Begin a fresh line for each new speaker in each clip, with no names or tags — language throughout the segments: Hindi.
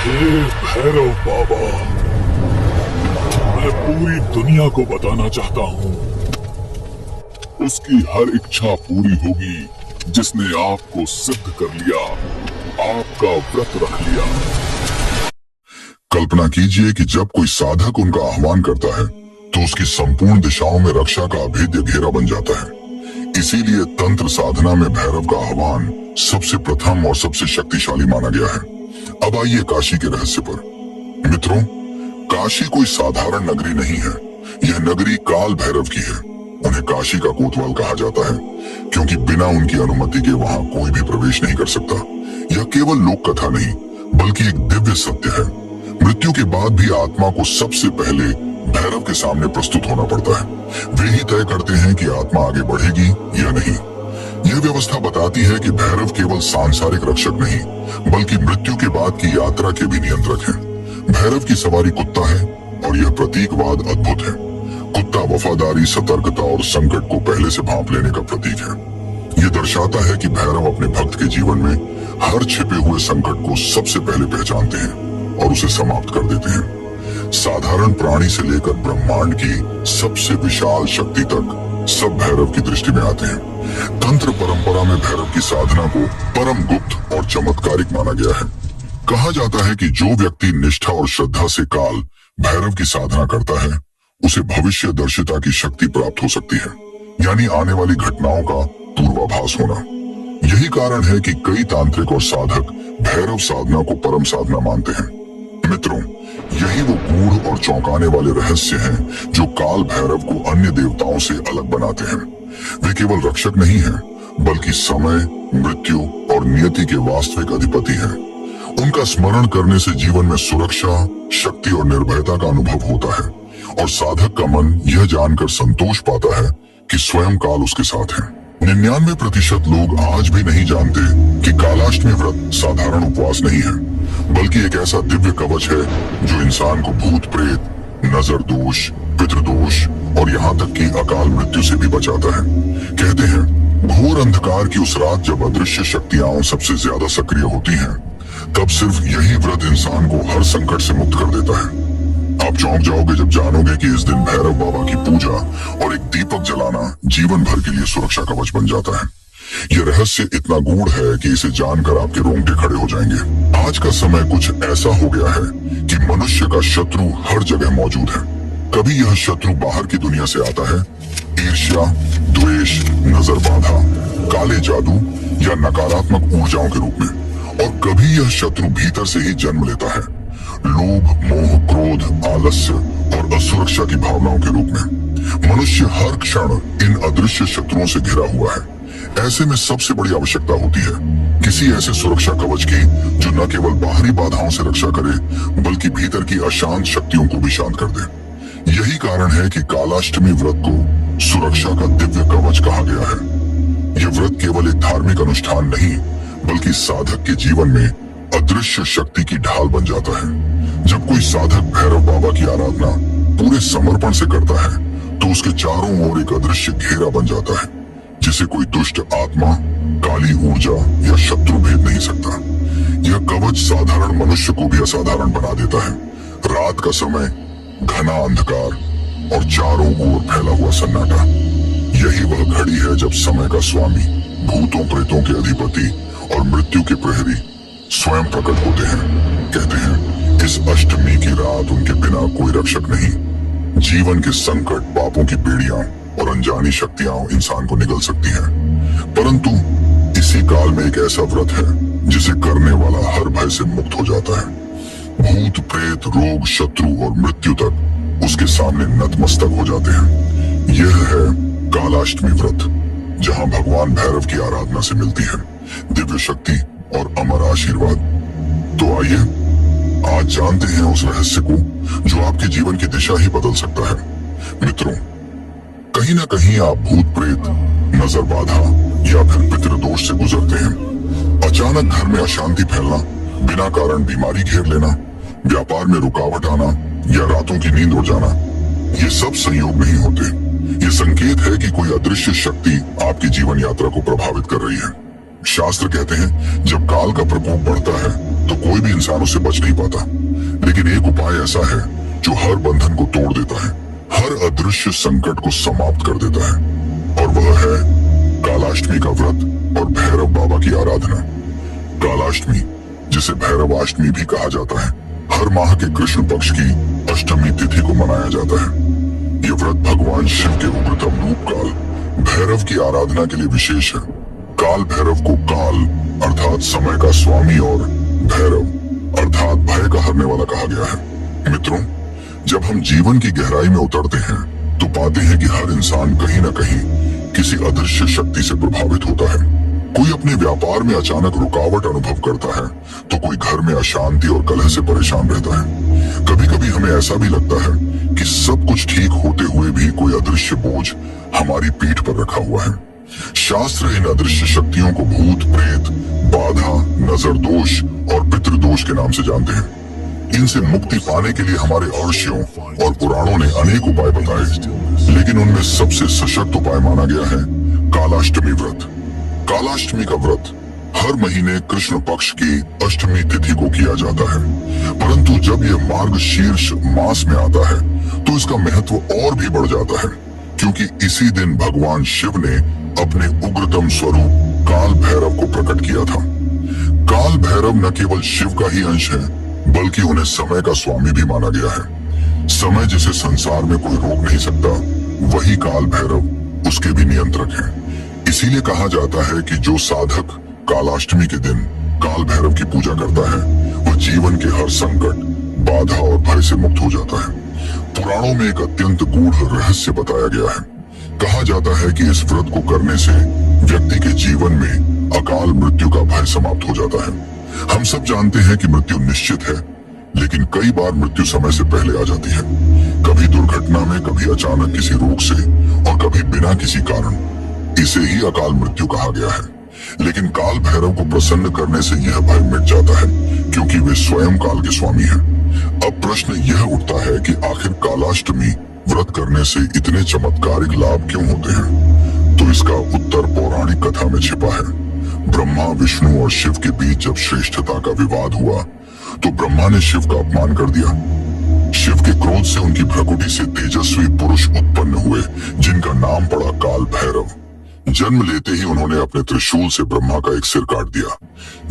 हे भैरव बाबा, मैं पूरी दुनिया को बताना चाहता हूँ, उसकी हर इच्छा पूरी होगी जिसने आपको सिद्ध कर लिया, आपका व्रत रख लिया। कल्पना कीजिए कि जब कोई साधक उनका आह्वान करता है तो उसकी संपूर्ण दिशाओं में रक्षा का अभेद्य घेरा बन जाता है। इसीलिए तंत्र साधना में भैरव का आह्वान सबसे प्रथम और सबसे शक्तिशाली माना गया है। अब आइए काशी के रहस्य पर। मित्रों, काशी कोई साधारण नगरी नहीं है, यह नगरी काल भैरव की है। उन्हें काशी का कोतवाल कहा जाता है क्योंकि बिना उनकी अनुमति के वहां कोई भी प्रवेश नहीं कर सकता। यह केवल लोक कथा नहीं बल्कि एक दिव्य सत्य है। मृत्यु के बाद भी आत्मा को सबसे पहले भैरव के सामने प्रस्तुत होना पड़ता है। वे ही तय करते हैं कि आत्मा आगे बढ़ेगी या नहीं। यह व्यवस्था बताती है कि भैरव केवल सांसारिक रक्षक नहीं बल्कि मृत्यु के बाद की यात्रा के भी नियंत्रक हैं। भैरव की सवारी कुत्ता है और यह प्रतीकवाद अद्भुत है। कुत्ता वफादारी, सतर्कता और संकट को पहले से भांप लेने का प्रतीक है। यह दर्शाता है कि भैरव अपने भक्त के जीवन में हर छिपे हुए संकट को सबसे पहले पहचानते हैं और उसे समाप्त कर देते हैं। साधारण प्राणी से लेकर ब्रह्मांड की सबसे विशाल शक्ति तक सब भैरव की दृष्टि में आते हैं। तंत्र परंपरा में भैरव की साधना को परम गुप्त और चमत्कारिक माना गया है। कहा जाता है कि जो व्यक्ति निष्ठा और श्रद्धा से काल भैरव की साधना करता है उसे भविष्य दर्शिता की शक्ति प्राप्त हो सकती है, यानी आने वाली घटनाओं का पूर्वाभास होना। यही कारण है कि कई तांत्रिक और साधक भैरव साधना को परम साधना मानते हैं। मित्रों, यही वो गूढ़ और चौंकाने वाले रहस्य हैं जो काल भैरव को अन्य देवताओं से अलग बनाते हैं। वे केवल रक्षक नहीं हैं बल्कि समय, मृत्यु और नियति के वास्तविक अधिपति हैं। उनका स्मरण करने से जीवन में सुरक्षा, शक्ति और निर्भयता का अनुभव होता है और साधक का मन यह जानकर संतोष पाता है कि स्वयं काल उसके साथ है। 99% लोग आज भी नहीं जानते कि कालाष्टमी व्रत साधारण उपवास नहीं है बल्कि एक ऐसा दिव्य कवच है जो इंसान को भूत प्रेत, नजर दोष, पितृदोष और यहाँ तक कि अकाल मृत्यु से भी बचाता है। कहते हैं घोर अंधकार की उस रात जब अदृश्य शक्तियां सबसे ज्यादा सक्रिय होती हैं, तब सिर्फ यही व्रत इंसान को हर संकट से मुक्त कर देता है। आप चौंक जाओगे जब जानोगे कि इस दिन भैरव बाबा की पूजा और एक दीपक जलाना जीवन भर के लिए सुरक्षा कवच बन जाता है। यह रहस्य इतना गूढ़ है कि इसे जानकर आपके रोंगटे खड़े हो जाएंगे। आज का समय कुछ ऐसा हो गया है कि मनुष्य का शत्रु हर जगह मौजूद है। कभी यह शत्रु बाहर की दुनिया से आता है, ईर्ष्या, द्वेष, नजर बाधा, काले जादू या नकारात्मक ऊर्जाओं के रूप में, और कभी यह शत्रु भीतर से ही जन्म लेता है, लोभ, मोह, क्रोध, आलस्य और असुरक्षा की भावनाओं के रूप में। मनुष्य हर क्षण इन अदृश्य शत्रुओं से घिरा हुआ है। ऐसे में सबसे बड़ी आवश्यकता होती है किसी ऐसे सुरक्षा कवच की जो न केवल बाहरी बाधाओं से रक्षा करे बल्कि भीतर की अशांत शक्तियों को भी शांत कर दे। यही कारण है कि कालाष्टमी व्रत को सुरक्षा का दिव्य कवच कहा गया है। यह व्रत केवल एक धार्मिक अनुष्ठान नहीं बल्कि साधक के जीवन में अदृश्य शक्ति की ढाल बन जाता है। जब कोई साधक भैरव बाबा की आराधना पूरे समर्पण से करता है तो उसके चारों ओर एक अदृश्य घेरा बन जाता है जिसे कोई दुष्ट आत्मा, काली ऊर्जा या शत्रु भेद नहीं सकता। यह कवच साधारण मनुष्य को भी असाधारण बना देता है। रात का समय, घना अंधकार और चारों ओर फैला हुआ सन्नाटा, यही वह घड़ी है जब समय का स्वामी, भूतों प्रेतों के अधिपति और मृत्यु के प्रहरी स्वयं प्रकट होते हैं। कहते हैं इस अष्टमी की रात उनके बिना कोई रक्षक नहीं। जीवन के संकट, पापों की बेड़ियां और अनजानी शक्तियां इंसान को निगल सकती हैं, परंतु इसी काल में एक ऐसा व्रत है जिसे करने वाला हर भय से मुक्त हो जाता है। भूत प्रेत, रोग, शत्रु और मृत्यु तक उसके सामने नतमस्तक हो जाते हैं। यह है कालाष्टमी व्रत, जहां भगवान भैरव की आराधना से मिलती है दिव्य शक्ति और अमर आशीर्वाद। तो आइए आज जानते हैं उस रहस्य को जो आपके जीवन की दिशा ही बदल सकता है। मित्रों, कहीं ना कहीं आप भूत प्रेत, नजर बाधा या फिर पितृदोष से गुजरते हैं। अचानक घर में अशांति फैलना, बिना कारण बीमारी घेर लेना, व्यापार में रुकावट आना या रातों की नींद उड़ जाना, ये सब संयोग नहीं होते। ये संकेत है कि कोई अदृश्य शक्ति आपकी जीवन यात्रा को प्रभावित कर रही है। शास्त्र कहते हैं जब काल का प्रकोप बढ़ता है तो कोई भी इंसान उससे बच नहीं पाता। लेकिन एक उपाय ऐसा है जो हर बंधन को तोड़ देता है, हर अदृश्य संकट को समाप्त कर देता है, और वह है कालाष्टमी का व्रत और भैरव बाबा की आराधना। कालाष्टमी, जिसे भैरवाष्टमी भी कहा जाता है, हर माह के कृष्ण पक्ष की अष्टमी तिथि को मनाया जाता है। यह व्रत भगवान शिव के उग्रतम रूप काल भैरव की आराधना के लिए विशेष है। काल भैरव को काल अर्थात समय का स्वामी और भैरव अर्थात भय का हरने वाला कहा गया है। मित्रों, जब हम जीवन की गहराई में उतरते हैं तो पाते हैं कि हर इंसान कहीं न कहीं किसी अदृश्य शक्ति से प्रभावित होता है। कोई अपने व्यापार में अचानक रुकावट अनुभव करता है तो कोई घर में अशांति और कलह से परेशान रहता है। कभी कभी हमें ऐसा भी लगता है कि सब कुछ ठीक होते हुए भी कोई अदृश्य बोझ हमारी पीठ पर रखा हुआ है। शास्त्र इन अदृश्य शक्तियों को भूत, प्रेत, बाधा, नजर दोष और पितृदोष के नाम से जानते हैं। इनसे मुक्ति पाने के लिए हमारे ऋषियों और पुराणों ने अनेक उपाय बताए, लेकिन उनमें सबसे सशक्त उपाय माना गया है कालाष्टमी व्रत। कालाष्टमी का व्रत हर महीने कृष्ण पक्ष की अष्टमी तिथि को किया जाता है, परंतु जब यह मार्गशीर्ष मास में आता है तो इसका महत्व और भी बढ़ जाता है, क्योंकि इसी दिन भगवान शिव ने अपने उग्रतम स्वरूप काल भैरव को प्रकट किया था। काल भैरव न केवल शिव का ही अंश है, बल्कि उन्हें समय का स्वामी भी माना गया है। समय जिसे संसार में कोई रोक नहीं सकता, वही काल भैरव उसके भी नियंत्रक हैं। इसीलिए कहा जाता है कि जो साधक कालाष्टमी के दिन काल भैरव की पूजा करता है वह जीवन के हर संकट, बाधा और भय से मुक्त हो जाता है। पुराणों में एक अत्यंत गूढ़ रहस्य बताया गया है। कहा जाता है कि इस व्रत को करने से व्यक्ति के जीवन में अकाल मृत्यु का भय समाप्त हो जाता है। हम सब जानते हैं कि मृत्यु निश्चित है, लेकिन कई बार मृत्यु समय से पहले आ जाती है, कभी दुर्घटना में, कभी अचानक किसी रोग से और कभी बिना किसी कारण। इसे ही अकाल मृत्यु कहा गया है। लेकिन काल भैरव को प्रसन्न करने से यह भय मिट जाता है, क्योंकि वे स्वयं काल के स्वामी हैं। अब प्रश्न यह उठता है कि आखिर कालाष्टमी व्रत करने से इतने चमत्कारिक लाभ क्यों होते हैं? तो इसका उत्तर पौराणिक कथा में छिपा है। ब्रह्मा, विष्णु और शिव के बीच जब श्रेष्ठता का विवाद हुआ तो ब्रह्मा ने शिव का अपमान कर दिया। शिव के क्रोध से उनकी भ्रकुटी से तेजस्वी पुरुष उत्पन्न हुए, जिनका नाम पड़ा काल भैरव। जन्म लेते ही उन्होंने अपने त्रिशूल से ब्रह्मा का एक सिर काट दिया।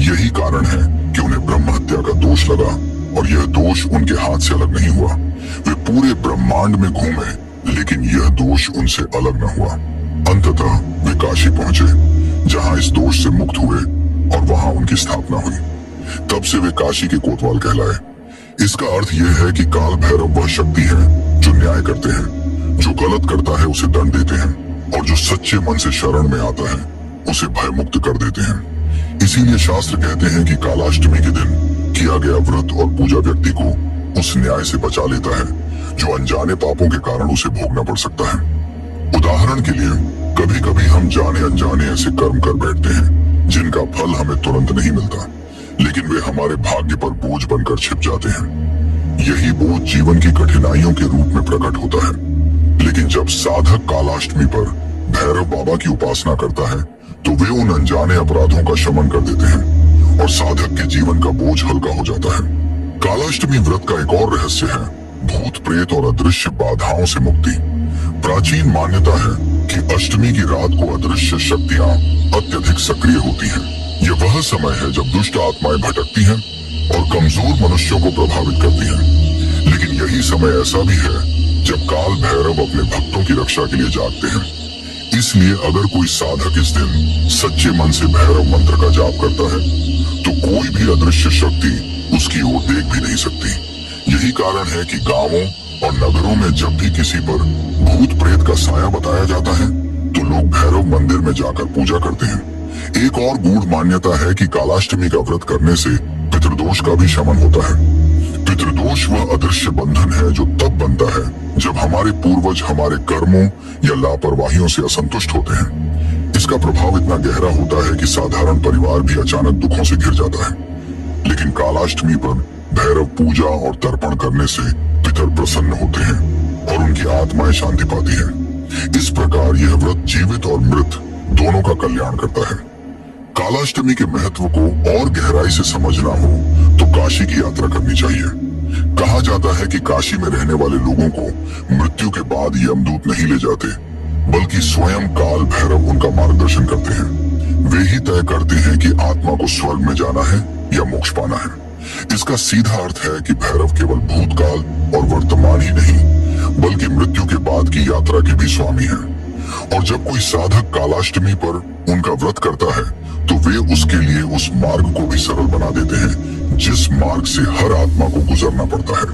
यही कारण है कि उन्हें ब्रह्म हत्या का दोष लगा, और यह दोष उनके हाथ से अलग नहीं हुआ। वे पूरे ब्रह्मांड में घूमे, लेकिन यह दोष उनसे अलग न हुआ। अंततः वे काशी पहुंचे, जहां इस दोष से मुक्त हुए और वहां उनकी स्थापना हुई। तब से वे काशी के कोतवाल कहलाए। इसका अर्थ यह है कि काल भैरव वह शक्ति है जो न्याय करते हैं, जो गलत करता है उसे दंड देते हैं, और जो सच्चे मन से शरण में आता है उसे भय मुक्त कर देते हैं। इसीलिए शास्त्र कहते हैं कि कालाष्टमी के दिन किया गया व्रत और पूजा व्यक्ति को उस न्याय से बचा लेता है जो अनजाने पापों के कारण उसे भोगना पड़ सकता है। उदाहरण के लिए, कभी कभी हम जाने अनजाने ऐसे कर्म कर बैठते हैं जिनका फल हमें तुरंत नहीं मिलता, लेकिन वे हमारे भाग्य पर बोझ बनकर छिप जाते हैं। यही बोझ जीवन की कठिनाइयों के रूप में प्रकट होता है। लेकिन जब साधक कालाष्टमी पर भैरव बाबा की उपासना करता है तो वे उन अनजाने अपराधों का शमन कर देते हैं और साधक के जीवन का बोझ हल्का हो जाता है। कालाष्टमी व्रत का एक और रहस्य है भूत, प्रेत और अदृश्य बाधाओं से मुक्ति। प्राचीन मान्यता है कि अष्टमी की रात को अदृश्य शक्तियां अत्यधिक सक्रिय होती हैं। यह वह समय है जब दुष्ट आत्माएं भटकती हैं और कमजोर मनुष्यों को प्रभावित करती हैं। लेकिन यही समय ऐसा भी है जब काल भैरव अपने भक्तों की रक्षा के लिए जागते हैं। इसलिए अगर कोई साधक इस दिन सच्चे मन से भैरव मंत्र का जाप करता है तो कोई भी अदृश्य शक्ति उसकी ओर देख भी नहीं सकती। यही कारण है कि गांवों और नगरों में जब भी किसी पर भूत प्रेत का साया बताया जाता है तो लोग भैरव मंदिर में जाकर पूजा करते हैं। एक और गूढ़ मान्यता है कि कालाष्टमी का व्रत करने से पितृदोष का भी शमन होता है। पितृदोष वह अदृश्य बंधन है जो तब बनता है जब हमारे पूर्वज हमारे कर्मों या लापरवाहियों से असंतुष्ट होते हैं। इसका प्रभाव इतना गहरा होता है कि साधारण परिवार भी अचानक दुखों से घिर जाता है। लेकिन कालाष्टमी पर भैरव पूजा और तर्पण करने से पितर प्रसन्न होते हैं और उनकी आत्माएं शांति पाती हैं। इस प्रकार यह व्रत जीवित और मृत दोनों का कल्याण करता है। कालाष्टमी के महत्व को और गहराई से समझना हो तो काशी की यात्रा करनी चाहिए। कहा जाता है कि काशी में रहने वाले लोगों को मृत्यु के बाद यमदूत नहीं ले जाते, बल्कि स्वयं काल भैरव उनका मार्गदर्शन करते हैं। वे ही तय करते हैं कि आत्मा को स्वर्ग में जाना है या मोक्ष पाना है। इसका सीधा अर्थ है कि भैरव केवल भूतकाल और वर्तमान ही नहीं, बल्कि मृत्यु के बाद की यात्रा के भी स्वामी हैं। और जब कोई साधक कालाष्टमी पर उनका व्रत करता है तो वे उसके लिए उस मार्ग को भी सरल बना देते हैं जिस मार्ग से हर आत्मा को गुजरना पड़ता है।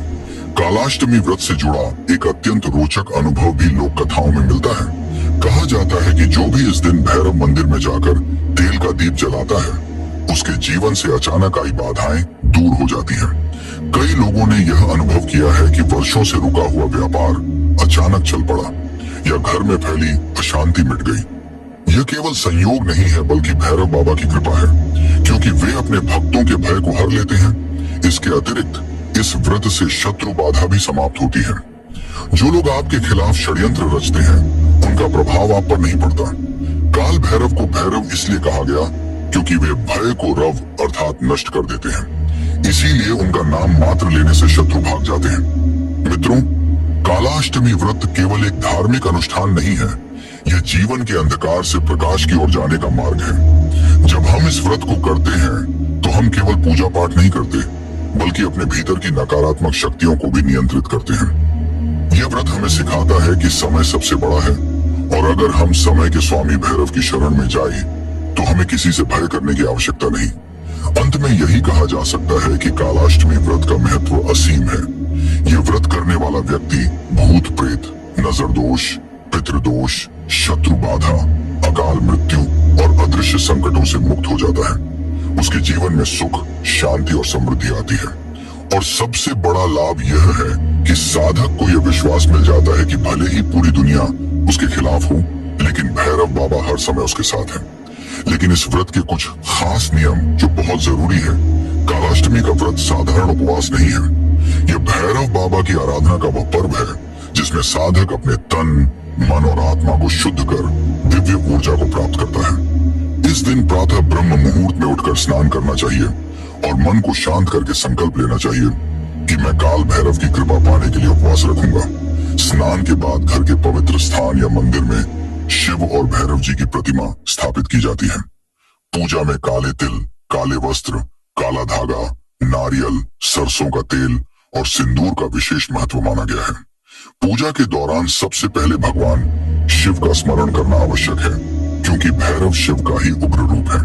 कालाष्टमी व्रत से जुड़ा एक अत्यंत रोचक अनुभव भी लोक कथाओं में मिलता है। कहा जाता है कि जो भी इस दिन भैरव मंदिर में जाकर तेल का दीप जलाता है, उसके जीवन से अचानक आई बाधाएं दूर हो जाती हैं। कई लोगों ने यह अनुभव किया है कि वर्षों से रुका हुआ व्यापार अचानक चल पड़ा या घर में फैली अशांति मिट गई। यह केवल संयोग नहीं है, बल्कि भैरव बाबा की कृपा है, क्योंकि वे अपने भक्तों के भय को हर लेते हैं। इसके अतिरिक्त इस व्रत से शत्रु बाधा भी समाप्त होती है। जो लोग आपके खिलाफ षड्यंत्र रचते हैं, उनका प्रभाव आप पर नहीं पड़ता। काल भैरव को भैरव इसलिए कहा गया क्योंकि वे भय को रव अर्थात नष्ट कर देते हैं। इसीलिए उनका नाम मात्र लेने से शत्रु भाग जाते हैं। मित्रों, कालाष्टमी व्रत केवल एक धार्मिक अनुष्ठान नहीं है, यह जीवन के अंधकार से प्रकाश की ओर जाने का मार्ग है। जब हम इस व्रत को करते हैं तो हम केवल पूजा पाठ नहीं करते, बल्कि अपने भीतर की नकारात्मक शक्तियों को भी नियंत्रित करते हैं। यह व्रत हमें सिखाता है कि समय सबसे बड़ा है, और अगर हम समय के स्वामी भैरव की शरण में जाए तो हमें किसी से भय करने की आवश्यकता नहीं। अंत में यही कहा जा सकता है कि कालाष्टमी व्रत का महत्व असीम है। यह व्रत करने वाला व्यक्ति भूत प्रेत, नजर दोष, पितृदोष, शत्रु बाधा, अकाल मृत्यु और अदृश्य संकटों से मुक्त हो जाता है। उसके जीवन में सुख, शांति और समृद्धि आती है। और सबसे बड़ा लाभ यह है कि साधक को यह विश्वास मिल जाता है कि भले ही पूरी दुनिया उसके खिलाफ हो, लेकिन भैरव बाबा हर समय उसके साथ है। लेकिन इस व्रत के कुछ खास नियम जो बहुत जरूरी है। कालाष्टमी का व्रत साधारण उपवास नहीं है। यह भैरव बाबा की आराधना का वह पर्व है जिसमें साधक अपने तन, मन और आत्मा को शुद्ध कर दिव्य ऊर्जा को प्राप्त करता है। इस दिन प्रातः ब्रह्म मुहूर्त में उठकर स्नान करना चाहिए और मन को शांत करके संकल्प लेना चाहिए कि मैं काल भैरव की कृपा पाने के लिए उपवास रखूंगा। स्नान के बाद घर के पवित्र स्थान या मंदिर में शिव और भैरव जी की प्रतिमा स्थापित की जाती है। पूजा में काले तिल, काले वस्त्र, काला धागा, नारियल, सरसों का तेल और सिंदूर का विशेष महत्व माना गया है। पूजा के दौरान सबसे पहले भगवान शिव का स्मरण करना आवश्यक है, क्योंकि भैरव शिव का ही उग्र रूप है।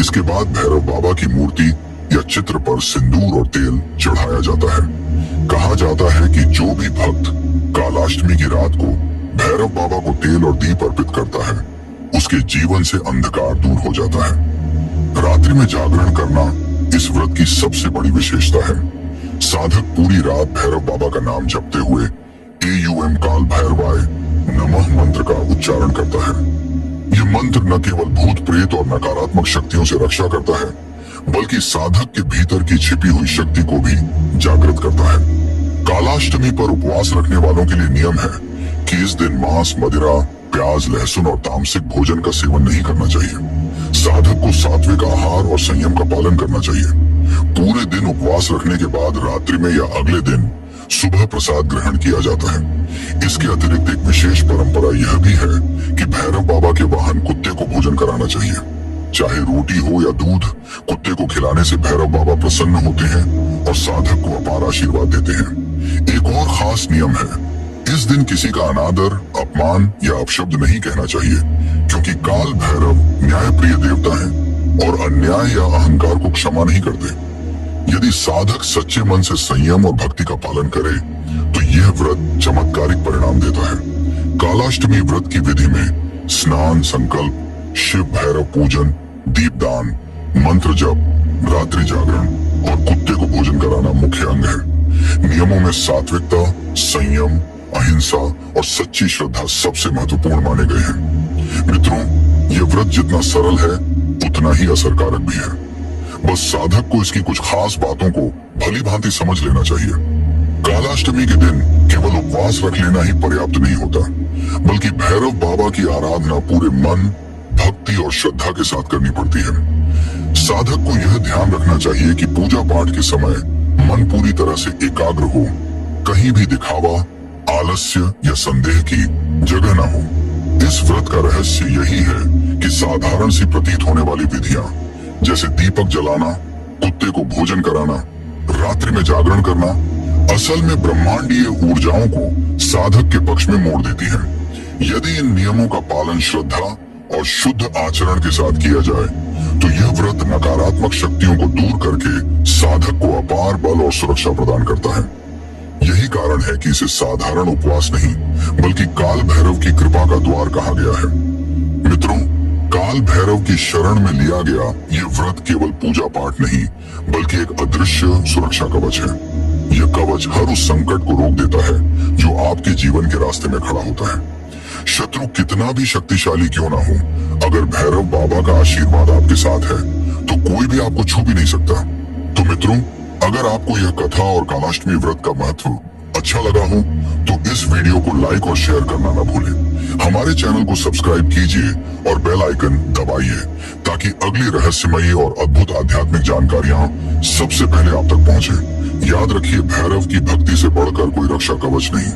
इसके बाद भैरव बाबा की मूर्ति या चित्र पर सिंदूर और तेल चढ़ाया जाता है। कहा जाता है कि जो भी भक्त कालाष्टमी की रात को भैरव बाबा को तेल और दीप अर्पित करता है, उसके जीवन से अंधकार दूर हो जाता है। रात्रि में जागरण करना इस व्रत की सबसे बड़ी विशेषता है। साधक पूरी रात भैरव बाबा का नाम जपते हुए AUM काल भैरवाय नमः मंत्र का उच्चारण करता है। यह मंत्र न केवल भूत प्रेत और नकारात्मक शक्तियों से रक्षा करता है, बल्कि साधक के भीतर की छिपी हुई शक्ति को भी जागृत करता है। कालाष्टमी पर उपवास रखने वालों के लिए नियम है कि इस दिन मांस, मदिरा, प्याज, लहसुन और तामसिक भोजन का सेवन नहीं करना चाहिए। साधक को सात्विक आहार और संयम का पालन करना चाहिए। पूरे दिन उपवास रखने के बाद रात्रि में या अगले दिन सुबह प्रसाद ग्रहण किया जाता है। इसके अतिरिक्त एक विशेष परंपरा यह भी है कि भैरव बाबा के वाहन कुत्ते को भोजन कराना चाहिए। चाहे रोटी हो या दूध, कुत्ते को खिलाने से भैरव बाबा प्रसन्न होते हैं और साधक को अपार आशीर्वाद देते हैं। एक और खास नियम है, इस दिन किसी का अनादर, अपमान या अपशब्द नहीं कहना चाहिए, क्योंकि काल भैरव न्यायप्रिय देवता है और अन्याय या अहंकार को क्षमा नहीं करते। यदि साधक सच्चे मन से संयम और भक्ति का पालन करे तो यह व्रत चमत्कारिक परिणाम देता है। कालाष्टमी व्रत की विधि में स्नान, संकल्प, शिव भैरव पूजन, दीपदान, मंत्र जप, रात्रि जागरण और कुत्ते को भोजन कराना मुख्य अंग है। नियमों में सात्विकता, संयम, अहिंसा और सच्ची श्रद्धा सबसे महत्वपूर्ण माने गए हैं। मित्रों, यह व्रत जितना सरल है उतना ही असरकारक भी है। बस साधक को इसकी कुछ खास बातों को भली भांति समझ लेना चाहिए। कालाष्टमी के दिन केवल उपवास रख लेना ही पर्याप्त नहीं होता, बल्कि भैरव बाबा की आराधना पूरे मन, भक्ति और श्रद्धा के साथ करनी पड़ती है। साधक को यह ध्यान रखना चाहिए कि पूजा पाठ के समय मन पूरी तरह से एकाग्र हो, कहीं भी दिखावा, आलस्य या संदेह की जगह न हो। इस व्रत का रहस्य यही है कि साधारण सी प्रतीत होने वाली विधियां जैसे दीपक जलाना, कुत्ते को भोजन कराना, रात्रि में जागरण करना असल में ब्रह्मांडीय ऊर्जाओं को साधक के पक्ष में मोड़ देती हैं। यदि इन नियमों का पालन श्रद्धा और शुद्ध आचरण के साथ किया जाए तो यह व्रत नकारात्मक शक्तियों को दूर करके साधक को अपार बल और सुरक्षा प्रदान करता है। यही कारण है कि इसे साधारण उपवास नहीं बल्कि काल भैरव की कृपा का द्वार कहा गया है। मित्रों, काल भैरव की शरण में लिया गया ये व्रत केवल पूजा पाठ नहीं बल्कि एक अदृश्य सुरक्षा कवच है। यह कवच हर उस संकट को रोक देता है जो आपके जीवन के रास्ते में खड़ा होता है। शत्रु कितना भी शक्तिशाली क्यों ना हो, अगर भैरव बाबा का आशीर्वाद आपके साथ है तो कोई भी आपको छू भी नहीं सकता। तो मित्रों, अगर आपको यह कथा और कालाष्टमी व्रत का महत्व अच्छा लगा हो तो इस वीडियो को लाइक और शेयर करना न भूलें। हमारे चैनल को सब्सक्राइब कीजिए और बेल आइकन दबाइए ताकि अगली रहस्यमयी और अद्भुत आध्यात्मिक जानकारियां सबसे पहले आप तक पहुंचे। याद रखिए, भैरव की भक्ति से बढ़कर कोई रक्षा कवच नहीं।